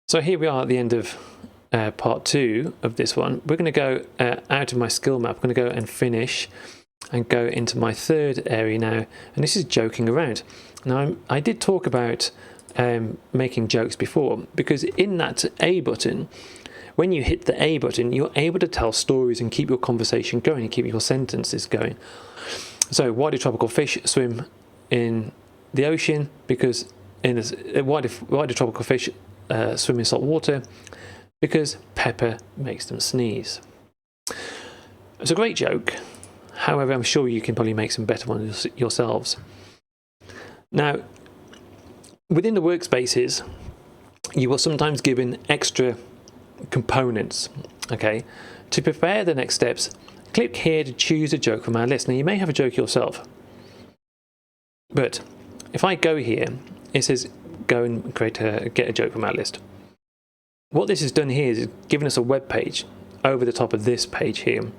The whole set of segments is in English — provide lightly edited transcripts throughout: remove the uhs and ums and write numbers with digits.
So here we are at the end of part 2 of this one. We're going to go out of my skill map. I'm going to go and finish and go into my third area now, and this is joking around. Now I did talk about making jokes before, because in that A button, when you hit the A button, you're able to tell stories and keep your conversation going and keep your sentences going. So why do tropical fish swim in the ocean? Because why do tropical fish swim in salt water? Because pepper makes them sneeze. It's a great joke. However, I'm sure you can probably make some better ones yourselves. Now, within the workspaces, you are sometimes given extra components. Okay, to prepare the next steps, click here to choose a joke from our list. Now, you may have a joke yourself, but if I go here, it says go and get a joke from our list. What this has done here is given us a web page over the top of this page here.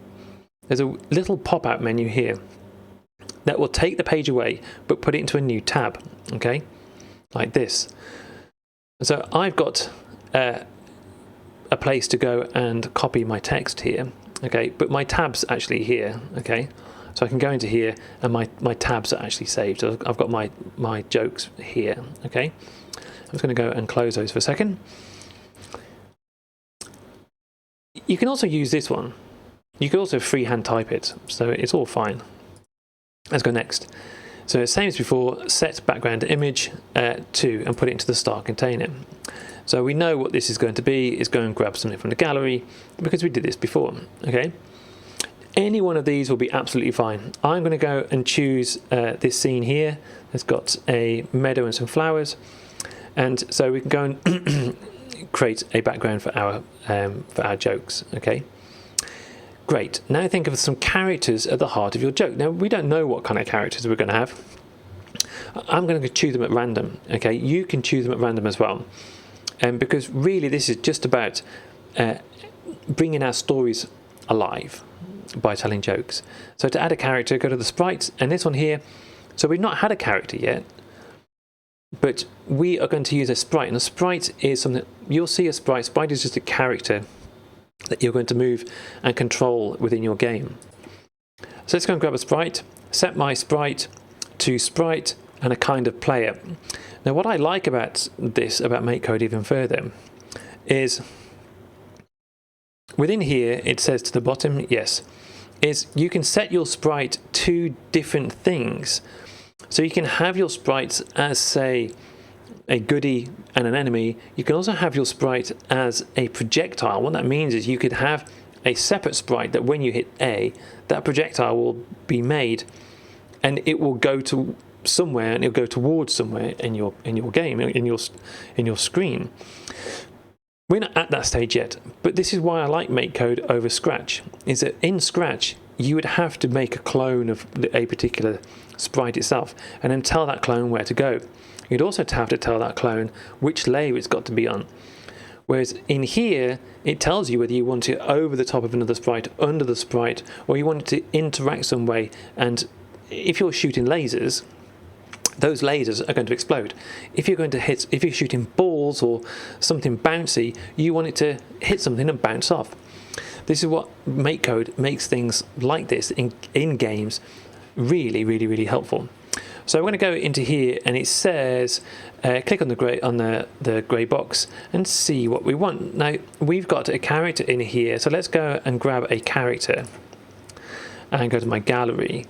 There's a little pop-out menu here that will take the page away but put it into a new tab, okay, like this. So I've got a place to go and copy my text here, okay, but my tab's actually here, okay. So I can go into here and my tabs are actually saved. So I've got my jokes here, okay. I'm just going to go and close those for a second. You can also use this one. You can also freehand type it, so it's all fine. Let's go next. So same as before, set background image to and put it into the star container. So we know what this is going to be, is go and grab something from the gallery, because we did this before, okay? Any one of these will be absolutely fine. I'm going to go and choose this scene here. It's got a meadow and some flowers, and so we can go and create a background for our jokes, okay? Great. Now think of some characters at the heart of your joke. Now, we don't know what kind of characters we're going to have. I'm going to choose them at random, okay? You can choose them at random as well. Because really this is just about bringing our stories alive by telling jokes. So to add a character, go to the sprites, and this one here. So we've not had a character yet, but we are going to use a sprite. And a sprite is something, you'll see a sprite. Sprite is just a character that you're going to move and control within your game. So let's go and grab a sprite, set my sprite to sprite and a kind of player. Now what I like about this, about MakeCode even further, is within here it says to the bottom, yes, is you can set your sprite to different things. So you can have your sprites as, say, a goodie and an enemy. You can also have your sprite as a projectile. What that means is you could have a separate sprite that when you hit A, that projectile will be made and it will go to somewhere, and it'll go towards somewhere in your game, in your screen. We're not at that stage yet, but this is why I like MakeCode over Scratch, is that in Scratch you would have to make a clone of a particular sprite itself and then tell that clone where to go. You'd also have to tell that clone which layer it's got to be on. Whereas in here, it tells you whether you want it over the top of another sprite, under the sprite, or you want it to interact some way. And if you're shooting lasers, those lasers are going to explode. If you're shooting balls or something bouncy, you want it to hit something and bounce off. This is what MakeCode makes things like this in games really, really, really helpful. So we're going to go into here, and it says click on the grey box and see what we want. Now we've got a character in here, so let's go and grab a character and go to my gallery,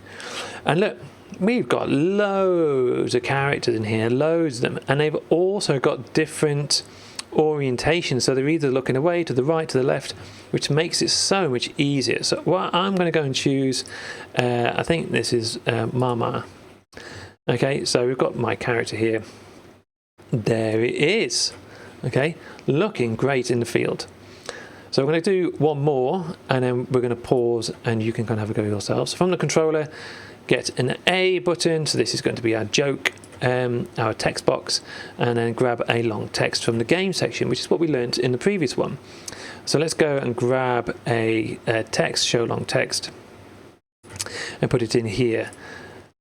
and look, we've got loads of characters in here, loads of them, and they've also got different orientations. So they're either looking away, to the right, to the left, which makes it so much easier. So I'm going to go and choose, I think this is Mama. Okay, so we've got my character here. There it is. Okay, looking great in the field. So we're going to do one more, and then we're going to pause, and you can kind of have a go yourselves. So from the controller, get an A button. So this is going to be our joke, our text box, and then grab a long text from the game section, which is what we learned in the previous one. So let's go and grab a text, show long text, and put it in here.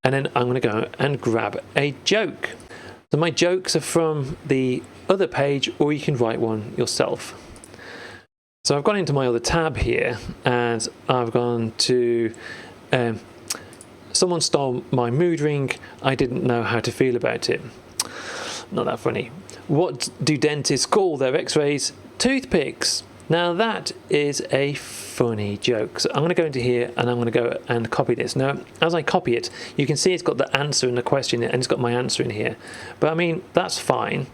And then I'm going to go and grab a joke. So my jokes are from the other page, or you can write one yourself. So I've gone into my other tab here, and I've gone to someone stole my mood ring. I didn't know how to feel about it. Not that funny. What do dentists call their x-rays? Toothpicks. Now that is a funny joke. So I'm going to go into here and I'm going to go and copy this. Now, as I copy it, you can see it's got the answer in the question and it's got my answer in here. But I mean, that's fine.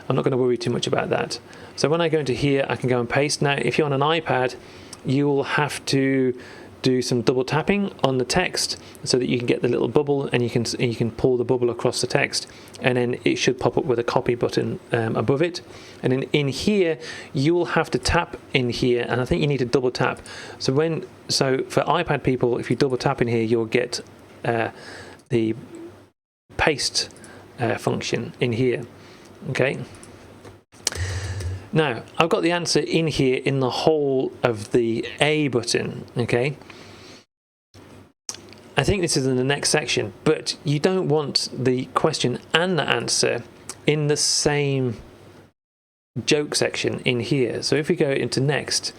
I'm not going to worry too much about that. So when I go into here, I can go and paste. Now, if you're on an iPad, you'll have to do some double tapping on the text so that you can get the little bubble, and you can pull the bubble across the text, and then it should pop up with a copy button above it. And then in here you'll have to tap in here, and I think you need to double tap. So for iPad people, if you double tap in here, you'll get the paste function in here. Okay. Now, I've got the answer in here in the whole of the A button, okay? I think this is in the next section, but you don't want the question and the answer in the same joke section in here. So if we go into next,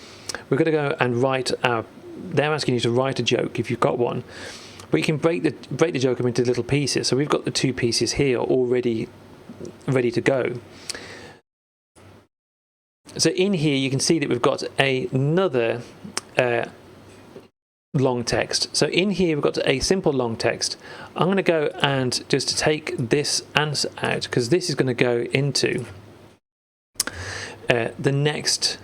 we're going to go and write they're asking you to write a joke if you've got one, but you can break the joke up into little pieces. So we've got the 2 pieces here already ready to go. So in here you can see that we've got another long text. So in here we've got a simple long text. I'm going to go and just take this answer out, because this is going to go into the next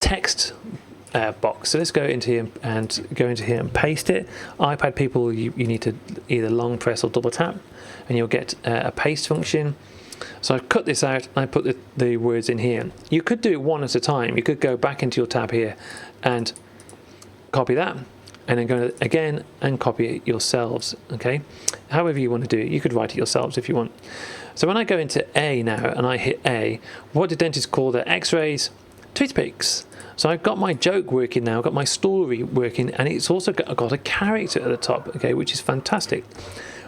text box. So let's go into here and paste it. iPad people, you need to either long press or double tap, and you'll get a paste function. So I've cut this out and I put the words in here. You could do it one at a time. You could go back into your tab here and copy that, and then go again and copy it yourselves, okay? However you want to do it, you could write it yourselves if you want. So when I go into A now and I hit A, what do dentists call their x-rays? Toothpicks. So I've got my joke working now, I've got my story working, and it's also got a character at the top, okay, which is fantastic.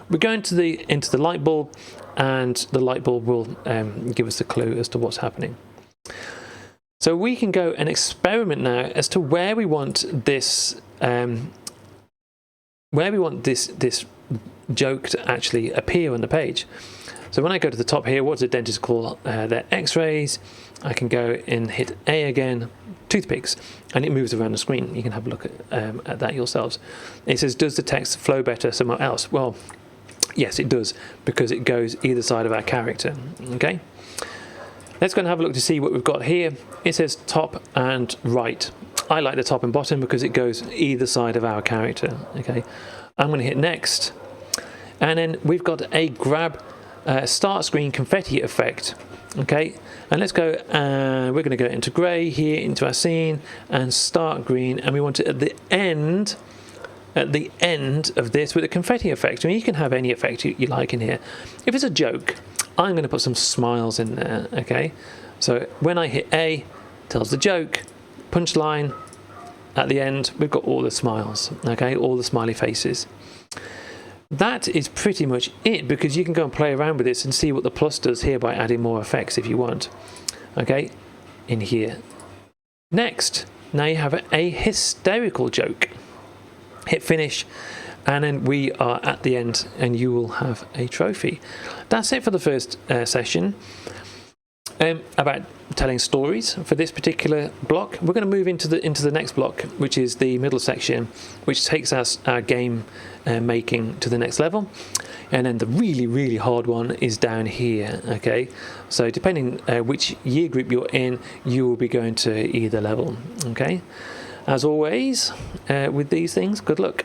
We're going to into the light bulb, and the light bulb will give us a clue as to what's happening. So we can go and experiment now as to where we want this this joke to actually appear on the page. So when I go to the top here, what does the dentist call their x-rays? I can go and hit A again, toothpicks, and it moves around the screen. You can have a look at that yourselves. It says, does the text flow better somewhere else? Well, yes, it does, because it goes either side of our character. Okay, let's go and have a look to see what we've got here. It says top and right. I like the top and bottom because it goes either side of our character. Okay, I'm going to hit next, and then we've got a grab start screen confetti effect. Okay, and let's go, we're going to go into grey here into our scene and start green, and we want it at the end of this with a confetti effect. I mean, you can have any effect you like in here. If it's a joke, I'm going to put some smiles in there, okay? So when I hit A, tells the joke, punchline, at the end, we've got all the smiles, okay? All the smiley faces. That is pretty much it, because you can go and play around with this and see what the plus does here by adding more effects if you want, okay? In here. Next, now you have a hysterical joke. Hit finish, and then we are at the end, and you will have a trophy. That's it for the first session about telling stories for this particular block. We're going to move into the next block, which is the middle section, which takes us our game making to the next level, and then the really hard one is down here. Okay, so depending which year group you're in, you will be going to either level. Okay. As always, with these things, good luck.